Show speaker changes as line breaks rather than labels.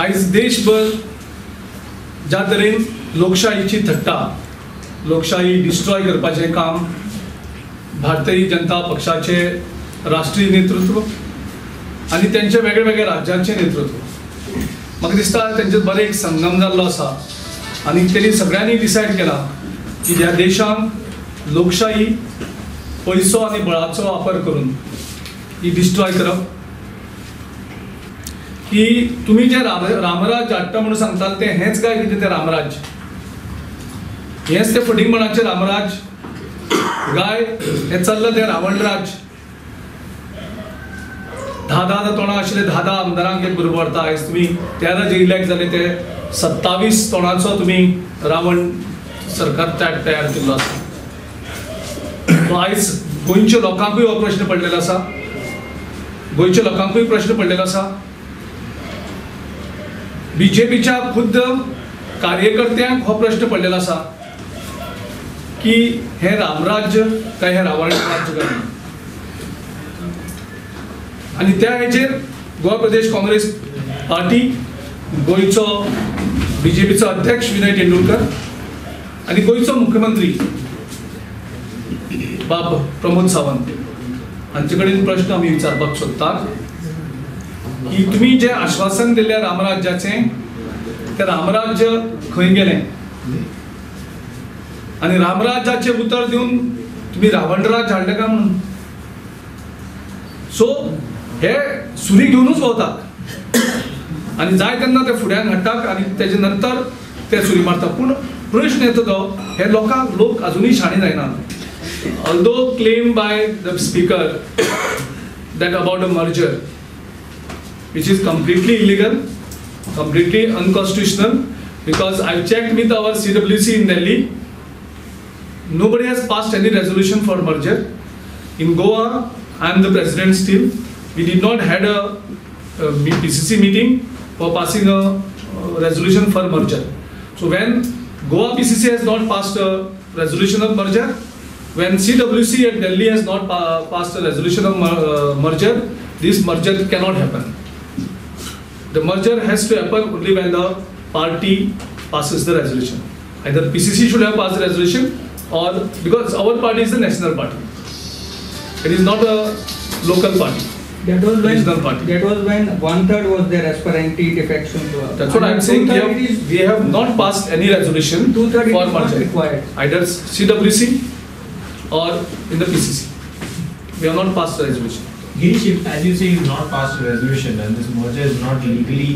आज देशभर ज्या तरेन लोकशाहीची थट्टा, लोकशाही डिस्ट्रॉय करपाचे काम भारतीय जनता पक्षाचे राष्ट्रीय नेतृत्व आणि त्यांचे वेगळे वेगळे राज्यांचे नेतृत्व म्हाका दिसता त्यांचे बरे एक संगम जाल्लो आसा आणि त्यांनी सगळ्यांनी डिसायड केला की ह्या देशांत लोकशाही पैसो आणि बळाचो वापर करून ही डिस्ट्रॉय करप, की तुम्ही जे रामराज हाडटा म्हणून सांगतात ते हेच काय कितें ते रामराज, हेच ते फटिंगपणाचे रामराज गाय हे चल्लं ते रावणराज. 10 तोंडां आशिल्ले 10 आमदारांक एक बरोबर व्हरता. आयज तुम्ही 13 जे इलेक्ट जाले ते 27 तोंडांचो तुम्ही रावण सरकार तयार केल्लो आसा. आयज गोंयच्या लोकांकूय हो प्रश्न पडलेलो आसा, गोंयच्या लोकांकूय प्रश्न पडलेलो आसा. बीजेपीच्या खुद्द कार्यकर्त्यांक हो प्रश्न पडलेलो आसा की हे रामराज्य काय हे रावण राज्य काय. आणि त्या हेचेर गोवा प्रदेश काँग्रेस पार्टी, गोंयचो बीजेपीचो अध्यक्ष विनय तेंडुलकर आणि गोंयचो मुख्यमंत्री बाब प्रमोद सावंत हांचे कडेन प्रश्न आमी विचारपाक सोदतात की तुम्ही जे आश्वासन दिले रामराज्याचे ते रामराज्य खंय गेले आणि रामराज्याचे उतर दिवन तुम्ही रावणराज हाडले काय म्हणून. सो हे सुरी घेऊनच भोंवतात आणि जाय तेन्ना ते फुड्यान हाडटात आणि तेजे नंतर ते सुरी मारतात. पूण प्रश्न येता तो हे लोक अजूनही शाणे जायना. Although claimed by the speaker that about a merger which is completely illegal, completely unconstitutional, because I've checked with our CWC in Delhi, nobody has passed any resolution for merger. In Goa, I am the president still. We did not had a PCC meeting for passing a resolution for merger. So when Goa PCC has not passed a resolution of merger, when CWC at Delhi has not passed a resolution of merger, this merger cannot happen. The merger has to happen only when the party passes the resolution. Either PCC should have passed the resolution, or because our party is the national party, it is not a local party.
That was when
regional party.
That was when 1/3 was there as per anti-defection law.
That's what I am saying. We have not passed any resolution
2/3
for
is not
merger.
required.
Either CWC or in the PCC. We have not passed the resolution.
Girish, as you say, you have not passed a resolution and this merger is not legally